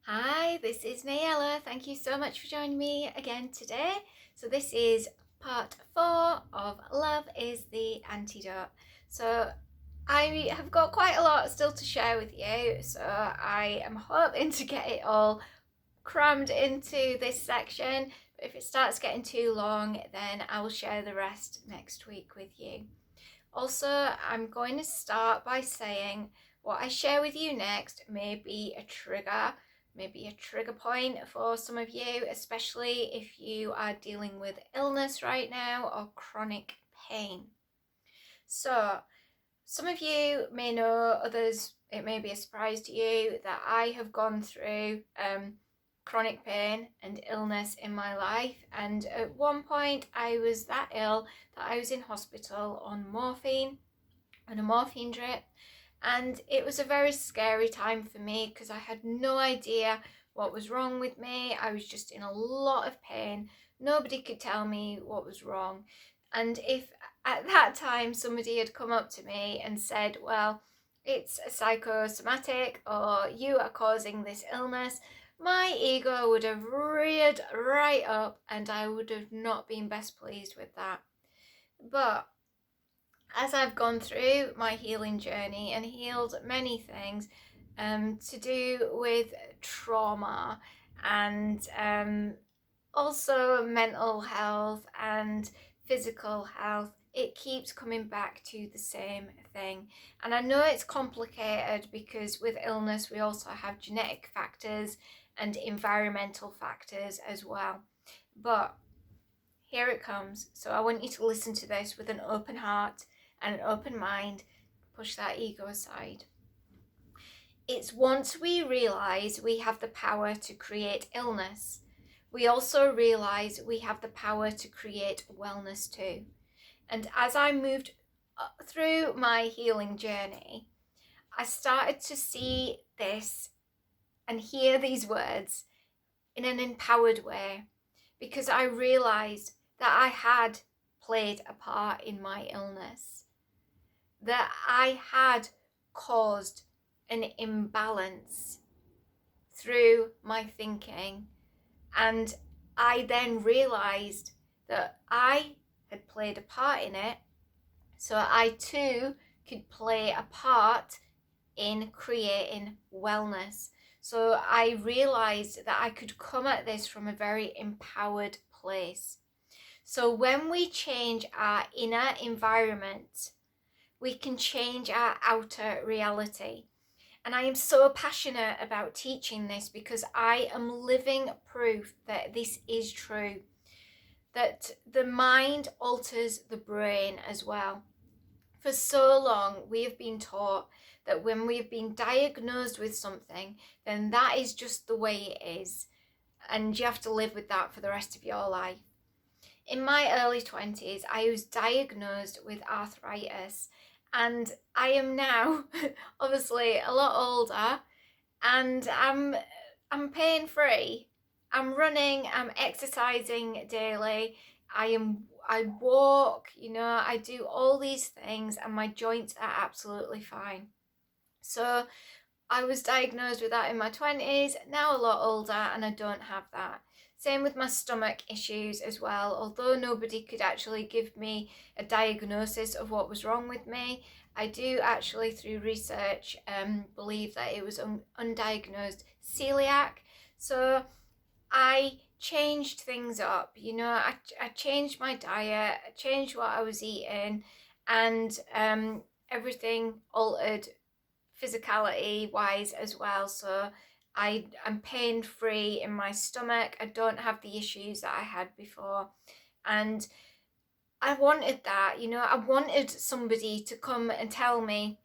Hi, this is Nayalla. Thank you so much for joining me again today. So this is part 4 of Love is the Antidote. So I have got quite a lot still to share with you, so I am hoping to get it all crammed into this section. But if it starts getting too long, then I will share the rest next week with you. Also, I'm going to start by saying what I share with you next may be a trigger, maybe a trigger point for some of you, especially if you are dealing with illness right now or chronic pain. So, some of you may know, others it may be a surprise to you that I have gone through chronic pain and illness in my life, and at one point I was that ill that I was in hospital on morphine, on a morphine drip, and it was a very scary time for me because I had no idea what was wrong with me. I was just in a lot of pain. Nobody could tell me what was wrong, and if at that time somebody had come up to me and said, well, it's a psychosomatic or you are causing this illness, my ego would have reared right up and I would have not been best pleased with that. But as I've gone through my healing journey and healed many things to do with trauma and also mental health and physical health, it keeps coming back to the same thing. And I know it's complicated because with illness we also have genetic factors and environmental factors as well. But here it comes. So I want you to listen to this with an open heart and an open mind. Push that ego aside. It's once we realize we have the power to create illness, we also realize we have the power to create wellness too. And as I moved through my healing journey, I started to see this and hear these words in an empowered way, because I realized that I had played a part in my illness, that I had caused an imbalance through my thinking, and I then realized that I had played a part in it, so I too could play a part in creating wellness. So I realized that I could come at this from a very empowered place. So when we change our inner environment, we can change our outer reality. And I am so passionate about teaching this because I am living proof that this is true, that the mind alters the brain as well. For so long, we have been taught that when we've been diagnosed with something, then that is just the way it is, and you have to live with that for the rest of your life. In my early 20s, I was diagnosed with arthritis, and I am now obviously a lot older, and I'm pain free. I'm running, I'm exercising daily. I walk, I do all these things, and my joints are absolutely fine. So I was diagnosed with that in my 20s, now a lot older, and I don't have that. Same with my stomach issues as well. Although nobody could actually give me a diagnosis of what was wrong with me, I do actually, through research, believe that it was undiagnosed celiac. So I changed things up. I changed my diet, I changed what I was eating, and everything altered physicality wise as well. So I'm pain free in my stomach. I don't have the issues that I had before, and I wanted that. I wanted somebody to come and tell me,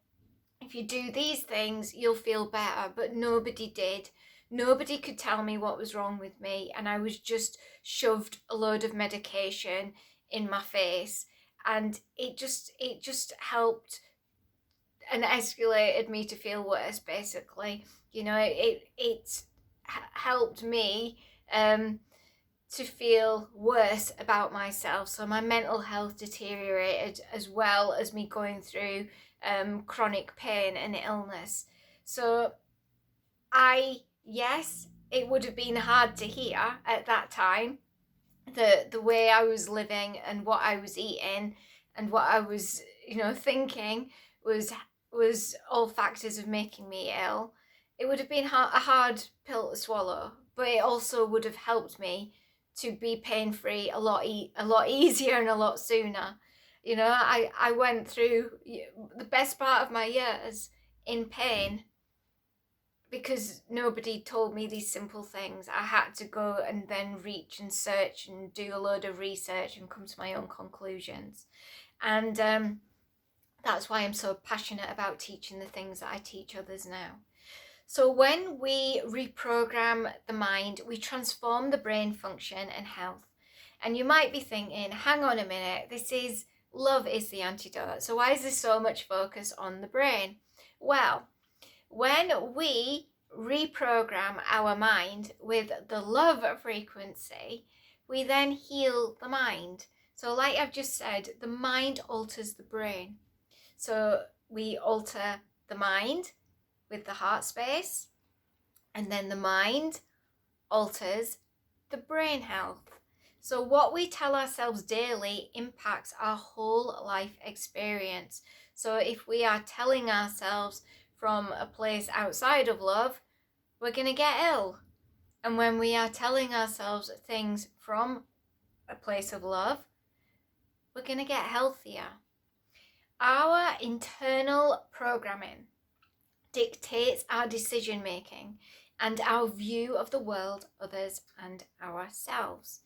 if you do these things you'll feel better, but nobody did. Nobody could tell me what was wrong with me, and I was just shoved a load of medication in my face, and it just helped and escalated me to feel worse, basically. It helped me to feel worse about myself. So my mental health deteriorated, as well as me going through chronic pain and illness. So I yes, it would have been hard to hear at that time. The way I was living and what I was eating and what I was, thinking was all factors of making me ill. It would have been a hard pill to swallow, but it also would have helped me to be pain-free a lot easier and a lot sooner. I went through the best part of my years in pain because nobody told me these simple things. I had to go and then reach and search and do a load of research and come to my own conclusions. And that's why I'm so passionate about teaching the things that I teach others now. So when we reprogram the mind, we transform the brain function and health. And you might be thinking, hang on a minute, this is love is the antidote. So why is there so much focus on the brain? Well, when we reprogram our mind with the love frequency, we then heal the mind. So like I've just said, the mind alters the brain. So we alter the mind with the heart space, and then the mind alters the brain health. So what we tell ourselves daily impacts our whole life experience. So if we are telling ourselves from a place outside of love, we're going to get ill. And when we are telling ourselves things from a place of love, we're going to get healthier. Our internal programming dictates our decision making and our view of the world, others, and ourselves.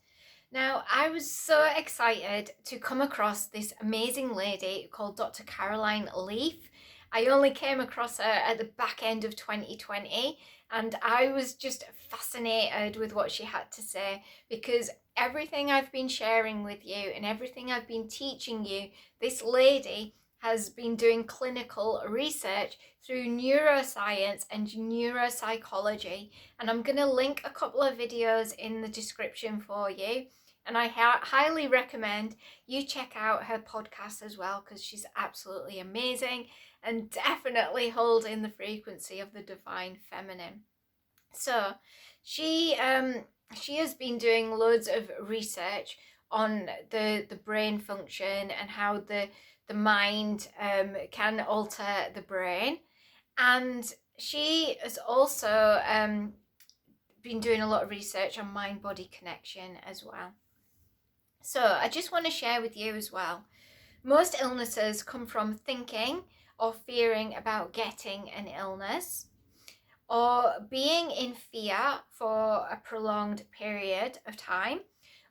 Now, I was so excited to come across this amazing lady called Dr. Caroline Leaf. I only came across her at the back end of 2020, and I was just fascinated with what she had to say, because everything I've been sharing with you and everything I've been teaching you, this lady has been doing clinical research through neuroscience and neuropsychology. And I'm going to link a couple of videos in the description for you. And I highly recommend you check out her podcast as well, because she's absolutely amazing and definitely holding the frequency of the divine feminine. So she has been doing loads of research on the brain function and how the mind can alter the brain. And she has also been doing a lot of research on mind-body connection as well. So I just want to share with you as well. Most illnesses come from thinking or fearing about getting an illness, or being in fear for a prolonged period of time,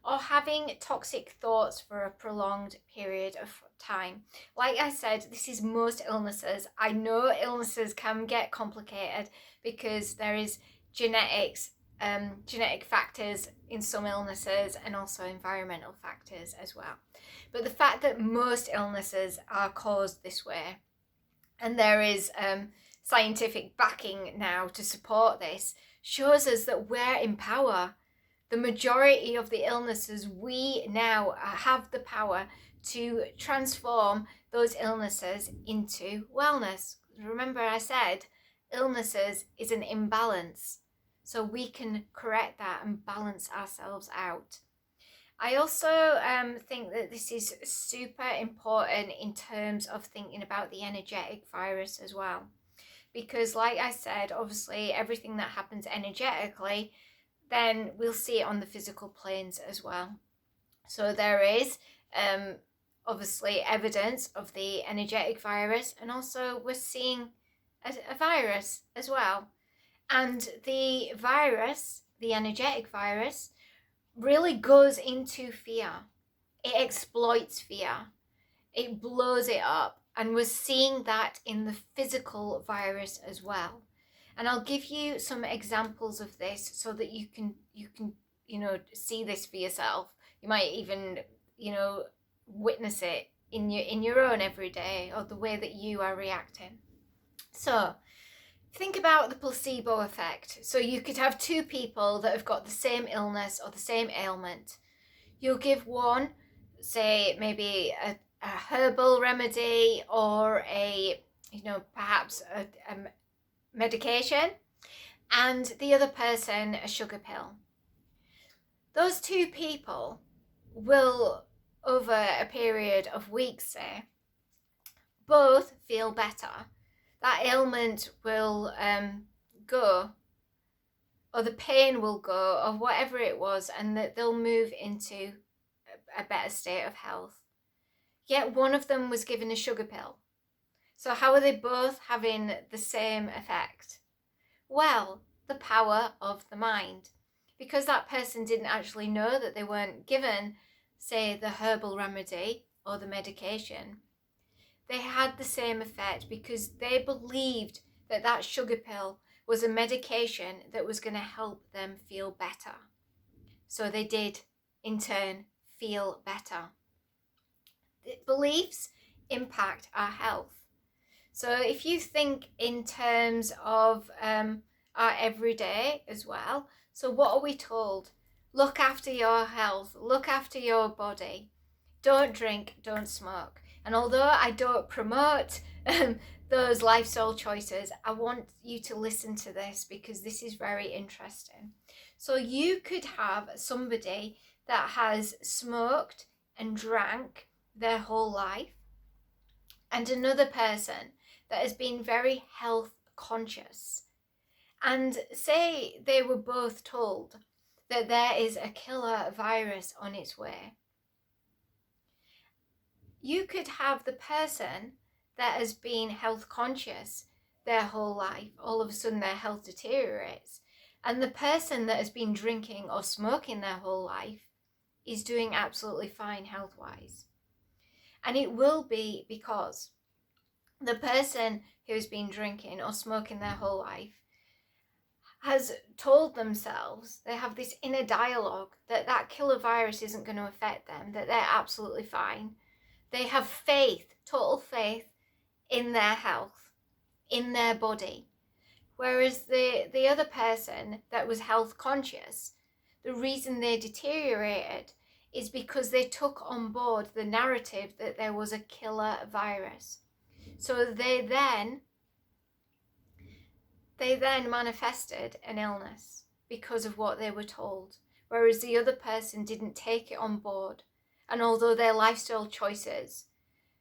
or having toxic thoughts for a prolonged period of time. Like I said, this is most illnesses. I know illnesses can get complicated because there is genetic factors in some illnesses and also environmental factors as well. But the fact that most illnesses are caused this way, and there is scientific backing now to support this, shows us that we're in power. The majority of the illnesses, we now have the power to transform those illnesses into wellness. Remember, I said illnesses is an imbalance, so we can correct that and balance ourselves out. I also think that this is super important in terms of thinking about the energetic virus as well, because like I said, obviously everything that happens energetically, then we'll see it on the physical planes as well. So there is obviously evidence of the energetic virus, and also we're seeing a virus as well. And the virus, the energetic virus, really goes into fear. It exploits fear. It blows it up. And we're seeing that in the physical virus as well. And I'll give you some examples of this so that you can see this for yourself. You might even witness it in your own everyday, or the way that you are reacting. So think about the placebo effect. So you could have two people that have got the same illness or the same ailment. You'll give one, say maybe a herbal remedy, or perhaps a medication, and the other person a sugar pill. Those two people will, over a period of weeks, say, both feel better. That ailment will go, or the pain will go, or whatever it was, and that they'll move into a better state of health. Yet one of them was given a sugar pill. So how are they both having the same effect? Well, the power of the mind. Because that person didn't actually know that they weren't given, say, the herbal remedy or the medication, they had the same effect because they believed that that sugar pill was a medication that was going to help them feel better. So they did, in turn, feel better. Beliefs impact our health. So if you think in terms of our everyday as well, so what are we told? Look after your health, look after your body. Don't drink, don't smoke. And although I don't promote those lifestyle choices, I want you to listen to this because this is very interesting. So you could have somebody that has smoked and drank their whole life, and another person that has been very health conscious. And say they were both told that there is a killer virus on its way. You could have the person that has been health conscious their whole life, all of a sudden their health deteriorates. And the person that has been drinking or smoking their whole life is doing absolutely fine health-wise. And it will be because the person who's been drinking or smoking their whole life has told themselves, they have this inner dialogue that that killer virus isn't going to affect them, that they're absolutely fine. They have faith, total faith in their health, in their body. Whereas the other person that was health conscious, the reason they deteriorated is because they took on board the narrative that there was a killer virus. So they then manifested an illness because of what they were told, whereas the other person didn't take it on board. And although their lifestyle choices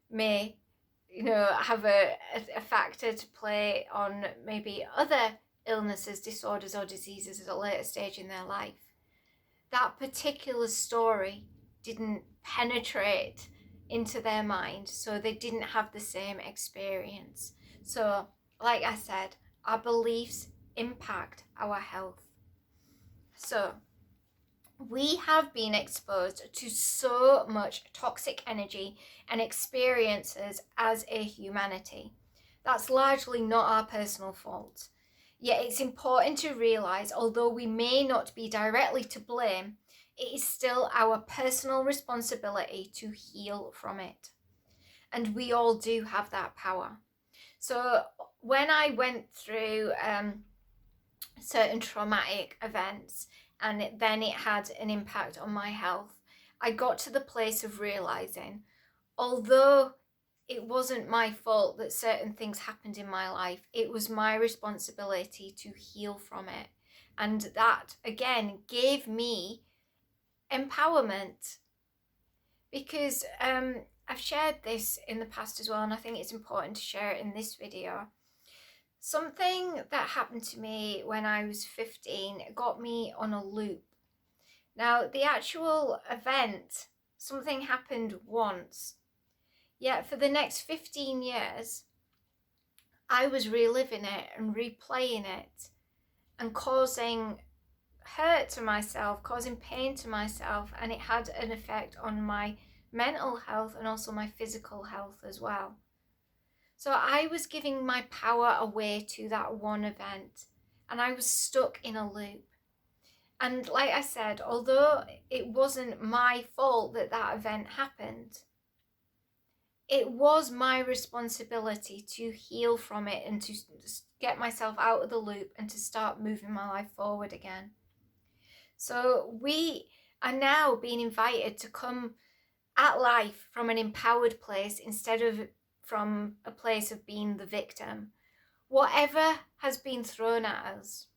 may, have a factor to play on maybe other illnesses, disorders or diseases at a later stage in their life, that particular story didn't penetrate into their mind, so they didn't have the same experience. So, like I said, our beliefs impact our health. So, we have been exposed to so much toxic energy and experiences as a humanity. That's largely not our personal fault. Yet it's important to realise, although we may not be directly to blame, it is still our personal responsibility to heal from it. And we all do have that power. So when I went through certain traumatic events, and then it had an impact on my health, I got to the place of realising, although it wasn't my fault that certain things happened in my life, it was my responsibility to heal from it. And that, again, gave me empowerment. Because I've shared this in the past as well, and I think it's important to share it in this video. Something that happened to me when I was 15 got me on a loop. Now, the actual event, something happened once, yet for the next 15 years, I was reliving it and replaying it and causing hurt to myself, causing pain to myself, and it had an effect on my mental health and also my physical health as well. So I was giving my power away to that one event, and I was stuck in a loop. And like I said, although it wasn't my fault that that event happened, it was my responsibility to heal from it and to get myself out of the loop and to start moving my life forward again. So we are now being invited to come at life from an empowered place instead of from a place of being the victim. Whatever has been thrown at us,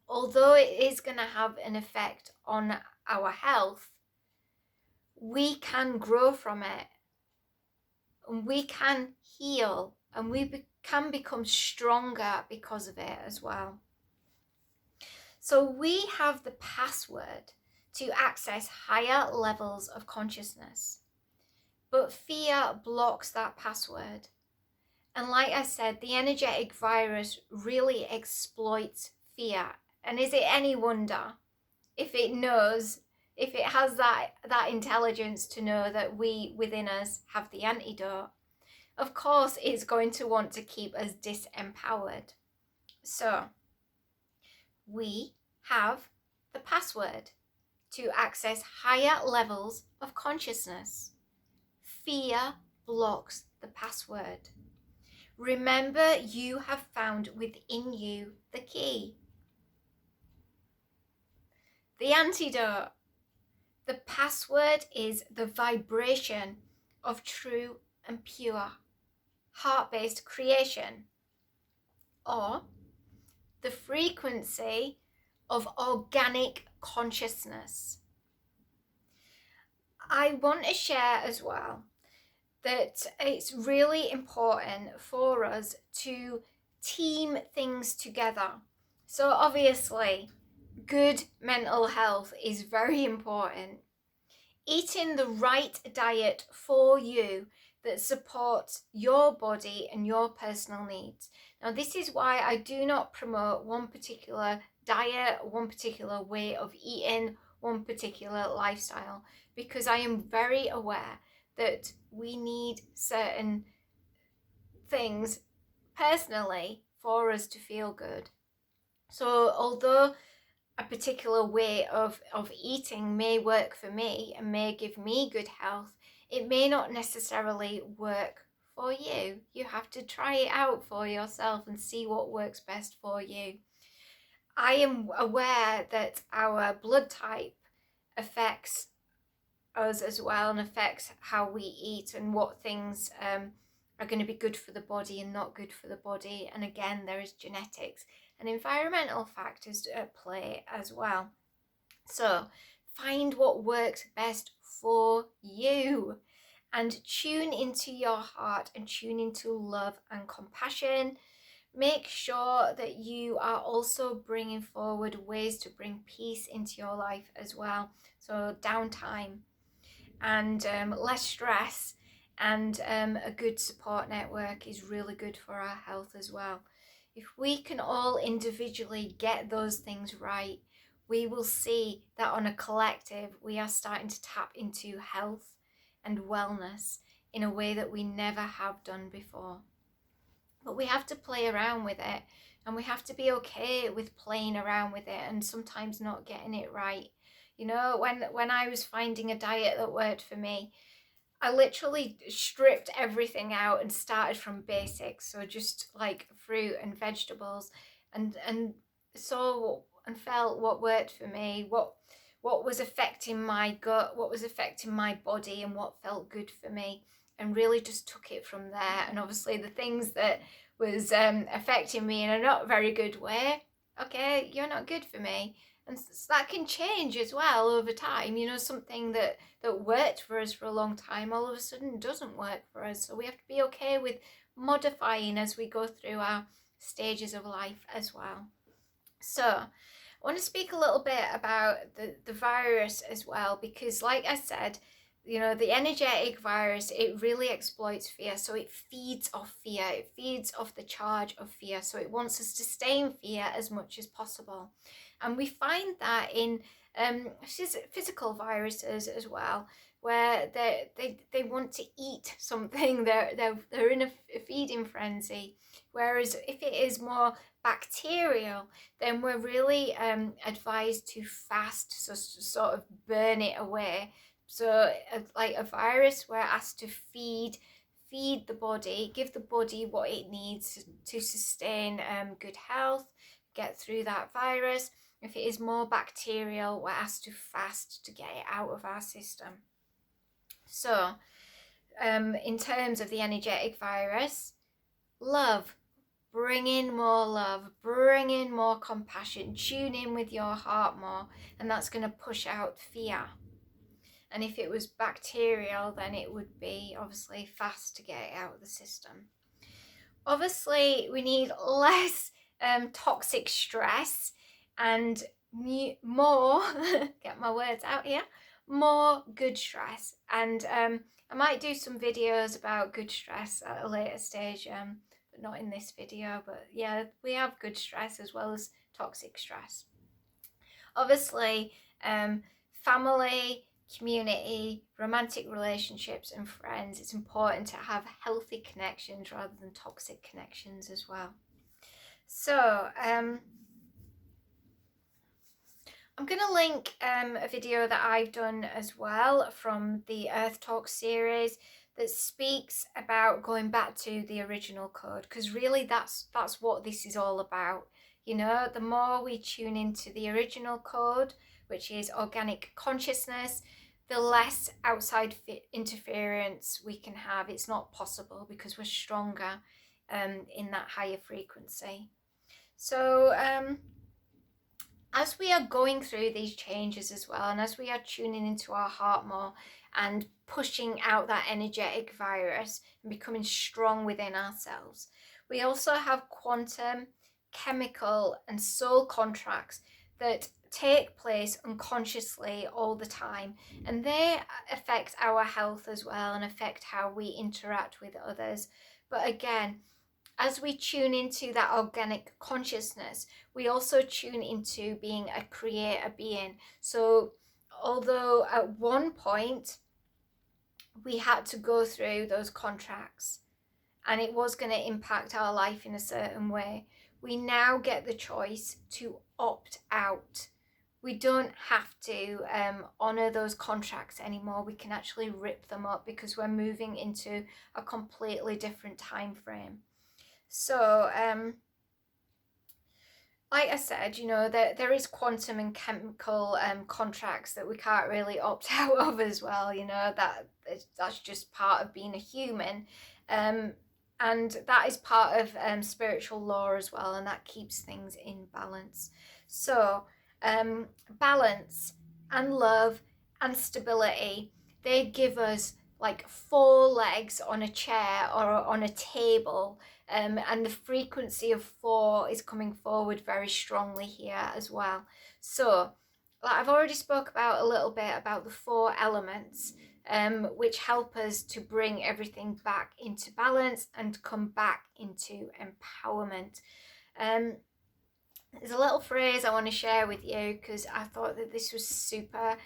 although it is going to have an effect on our health, we can grow from it, and we can heal, and can become stronger because of it as well. So we have the password to access higher levels of consciousness, but fear blocks that password. And like I said, the energetic virus really exploits fear. And is it any wonder if it knows, if it has that intelligence to know that we within us have the antidote? Of course, it's going to want to keep us disempowered. So we have the password to access higher levels of consciousness. Fear blocks the password. Remember, you have found within you the key. The antidote. The password is the vibration of true and pure heart-based creation, or the frequency of organic consciousness. I want to share as well that it's really important for us to team things together. So obviously, good mental health is very important. Eating the right diet for you that supports your body and your personal needs. Now, this is why I do not promote one particular diet, one particular way of eating, one particular lifestyle, because I am very aware that we need certain things personally for us to feel good. So although a particular way of eating may work for me and may give me good health, it may not necessarily work for you. You have to try it out for yourself and see what works best for you. I am aware that our blood type affects us as well, and affects how we eat and what things are going to be good for the body and not good for the body. And again, there is genetics and environmental factors at play as well. So find what works best for you and tune into your heart and tune into love and compassion. Make sure that you are also bringing forward ways to bring peace into your life as well. So downtime and less stress, and a good support network is really good for our health as well. If we can all individually get those things right, we will see that on a collective we are starting to tap into health and wellness in a way that we never have done before. But we have to play around with it, and we have to be okay with playing around with it and sometimes not getting it right. You know, when I was finding a diet that worked for me, I literally stripped everything out and started from basics. So just like fruit and vegetables, and saw and felt what worked for me, what was affecting my gut, what was affecting my body, and what felt good for me, and really just took it from there. And obviously the things that was affecting me in a not very good way, okay, you're not good for me. And so that can change as well over time. You know, something that worked for us for a long time all of a sudden doesn't work for us. So we have to be okay with modifying as we go through our stages of life as well. So I want to speak a little bit about the virus as well, because like I said, you know, the energetic virus, it really exploits fear. So it feeds off fear. It feeds off the charge of fear. So it wants us to stay in fear as much as possible. And we find that in physical viruses as well, where they want to eat something. They're in a feeding frenzy. Whereas if it is more bacterial, then we're really advised to fast, so sort of burn it away. So like a virus, we're asked to feed the body, give the body what it needs to sustain good health, get through that virus. If it is more bacterial, we're asked to fast to get it out of our system. So in terms of the energetic virus, love bring in more love, bring in more compassion, tune in with your heart more, and that's going to push out fear. And if it was bacterial, then it would be obviously fast to get it out of the system. Obviously, we need less toxic stress and more, get my words out here, more good stress. And I might do some videos about good stress at a later stage, but not in this video. But yeah, we have good stress as well as toxic stress. Obviously, family, community, romantic relationships and friends, it's important to have healthy connections rather than toxic connections as well. So I'm going to link a video that I've done as well from the Earth Talk series that speaks about going back to the original code, because really that's what this is all about. You know, the more we tune into the original code, which is organic consciousness, the less outside interference we can have. It's not possible because we're stronger in that higher frequency. So as we are going through these changes as well, and as we are tuning into our heart more and pushing out that energetic virus and becoming strong within ourselves, we also have quantum, chemical and soul contracts that take place unconsciously all the time, and they affect our health as well and affect how we interact with others. But again, as we tune into that organic consciousness, we also tune into being a creator being. So although at one point we had to go through those contracts and it was going to impact our life in a certain way, we now get the choice to opt out. We don't have to honor those contracts anymore. We can actually rip them up because we're moving into a completely different time frame. So like I said, you know, there is quantum and chemical contracts that we can't really opt out of as well. You know, that's just part of being a human. And that is part of spiritual law as well, and that keeps things in balance. So balance and love and stability, they give us like 4 legs on a chair or on a table, and the frequency of 4 is coming forward very strongly here as well. So like I've already spoke about a little bit about the 4 elements, which help us to bring everything back into balance and come back into empowerment. There's a little phrase I want to share with you because I thought that this was super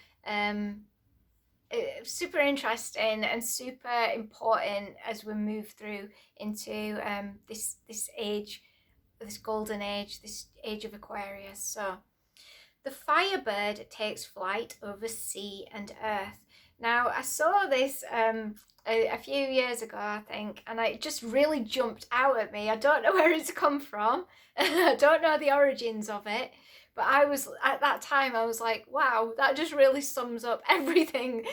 interesting and super important as we move through into this age, this golden age, this age of Aquarius. So the Firebird takes flight over sea and earth. Now, I saw this a few years ago, I think, and it just really jumped out at me. I don't know where it's come from. I don't know the origins of it. But at that time, I was like, wow, that just really sums up everything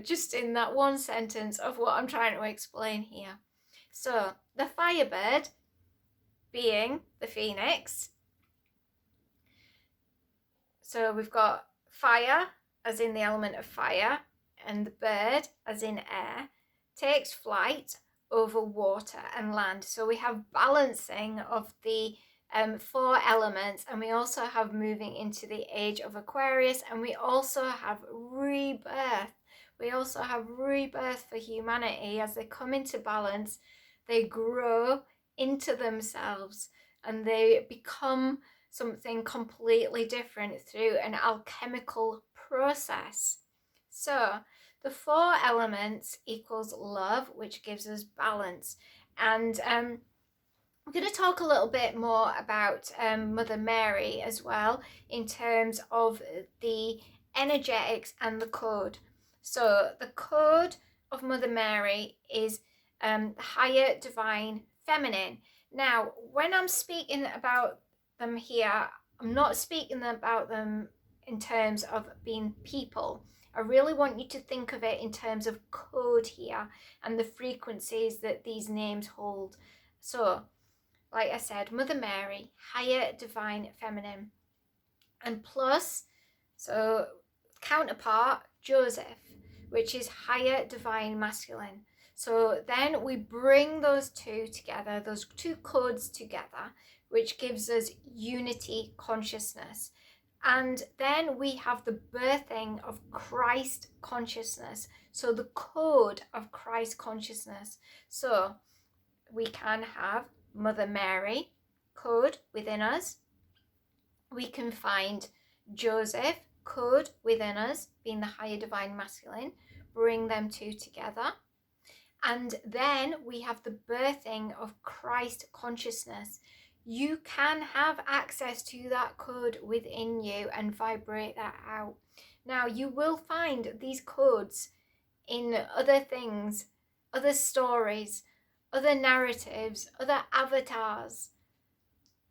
just in that one sentence of what I'm trying to explain here. So, the Firebird being the phoenix. So we've got fire, as in the element of fire, and the bird, as in air, takes flight over water and land. So we have balancing of the 4 elements, and we also have moving into the age of Aquarius, and we also have rebirth. We also have rebirth for humanity. As they come into balance, they grow into themselves and they become something completely different through an alchemical process. So the 4 elements equals love, which gives us balance. And I'm going to talk a little bit more about Mother Mary as well in terms of the energetics and the code. So the code of Mother Mary is higher divine feminine. Now, when I'm speaking about them here, I'm not speaking about them in terms of being people. I really want you to think of it in terms of code here and the frequencies that these names hold. So, like I said, Mother Mary, higher divine feminine. And plus, so counterpart, Joseph, which is higher divine masculine. So then we bring those two together, those two codes together, which gives us unity consciousness. And then we have the birthing of Christ consciousness. So the code of Christ consciousness. So we can have Mother Mary code within us. We can find Joseph code within us, being the higher divine masculine, bring them two together. And then we have the birthing of Christ consciousness. You can have access to that code within you and vibrate that out. Now, you will find these codes in other things, other stories, other narratives, other avatars.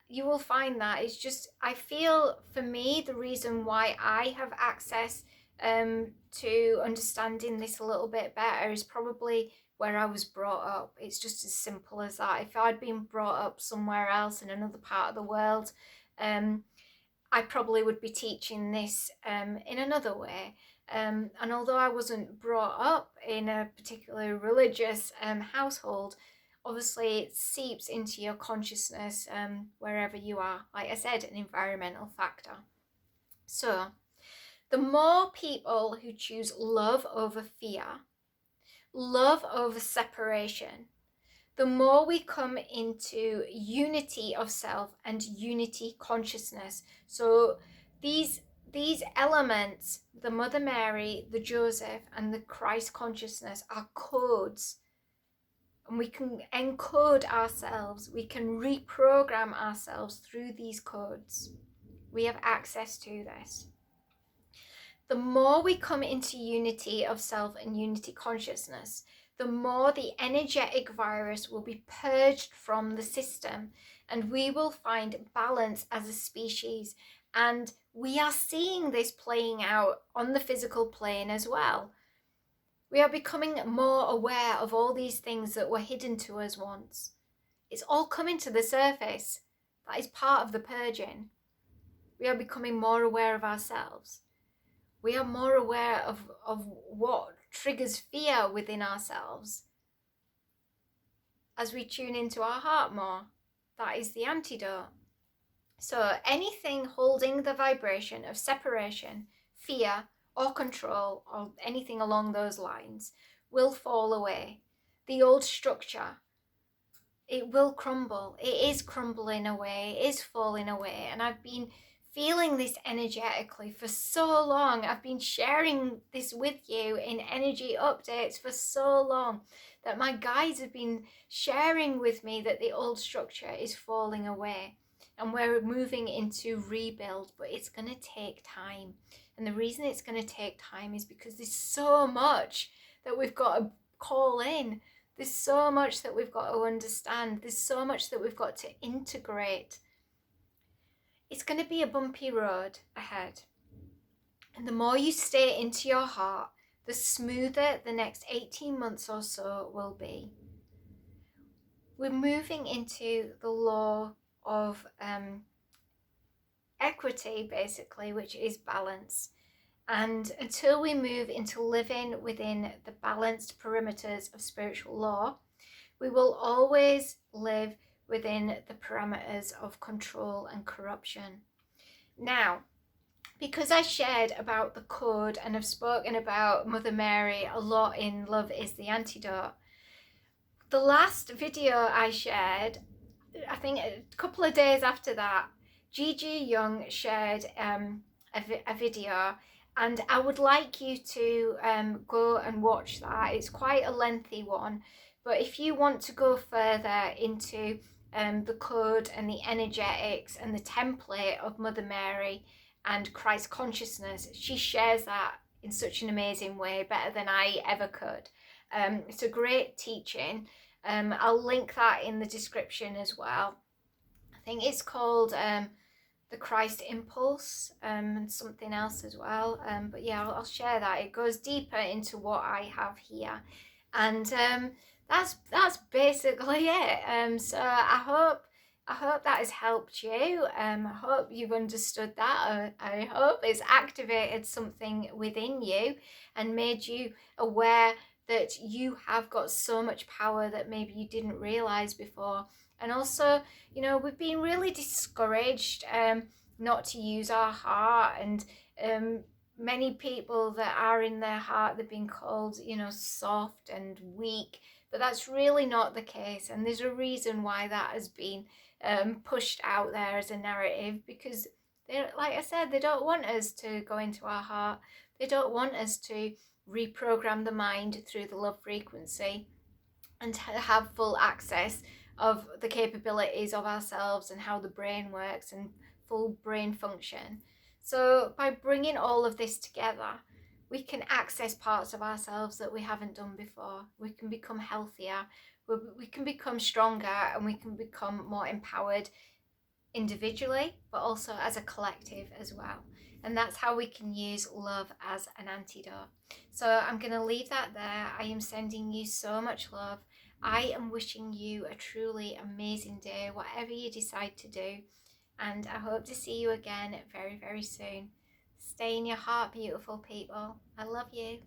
You will find that. It's just, I feel for me, the reason why I have access to understanding this a little bit better is probably where I was brought up. It's just as simple as that. If I'd been brought up somewhere else in another part of the world, I probably would be teaching this in another way. And although I wasn't brought up in a particularly religious household, obviously it seeps into your consciousness wherever you are. Like I said, an environmental factor. So the more people who choose love over fear, love over separation, the more we come into unity of self and unity consciousness. So these elements, the Mother Mary, the Joseph, and the Christ consciousness, are codes. And we can encode ourselves, we can reprogram ourselves through these codes. We have access to this. The more we come into unity of self and unity consciousness, the more the energetic virus will be purged from the system, and we will find balance as a species. And we are seeing this playing out on the physical plane as well. We are becoming more aware of all these things that were hidden to us once. It's all coming to the surface. That is part of the purging. We are becoming more aware of ourselves. We are more aware of what triggers fear within ourselves as we tune into our heart more. That is the antidote. So anything holding the vibration of separation, fear, or control, or anything along those lines, will fall away. The old structure, it will crumble. It is crumbling away. It is falling away. And I've been feeling this energetically for so long. I've been sharing this with you in energy updates for so long that my guides have been sharing with me that the old structure is falling away and we're moving into rebuild, but it's going to take time. And the reason it's going to take time is because there's so much that we've got to call in. There's so much that we've got to understand. There's so much that we've got to integrate. It's going to be a bumpy road ahead. And the more you stay into your heart, the smoother the next 18 months or so will be. We're moving into the law of equity, basically, which is balance. And until we move into living within the balanced perimeters of spiritual law, we will always live within the parameters of control and corruption. Now, because I shared about the code and have spoken about Mother Mary a lot in Love is the Antidote, the last video I shared, I think a couple of days after that, Gigi Young shared a video, and I would like you to go and watch that. It's quite a lengthy one, but if you want to go further into the code and the energetics and the template of Mother Mary and Christ consciousness, she shares that in such an amazing way, better than I ever could. It's a great teaching. I'll link that in the description as well. I think it's called the Christ Impulse and something else as well. But yeah, I'll share that. It goes deeper into what I have here. And that's basically it. So I hope I hope that has helped you. I hope you've understood that. I hope it's activated something within you and made you aware that you have got so much power that maybe you didn't realize before. And also, you know, we've been really discouraged not to use our heart, and many people that are in their heart, they've been called, you know, soft and weak, but that's really not the case. And there's a reason why that has been pushed out there as a narrative, because they, like I said, they don't want us to go into our heart. They don't want us to reprogram the mind through the love frequency and to have full access of the capabilities of ourselves and how the brain works and full brain function. So by bringing all of this together, we can access parts of ourselves that we haven't done before. We can become healthier, we can become stronger, and we can become more empowered individually, but also as a collective as well. And that's how we can use love as an antidote. So I'm going to leave that there. I am sending you so much love. I am wishing you a truly amazing day, whatever you decide to do. And I hope to see you again very, very soon. Stay in your heart, beautiful people. I love you.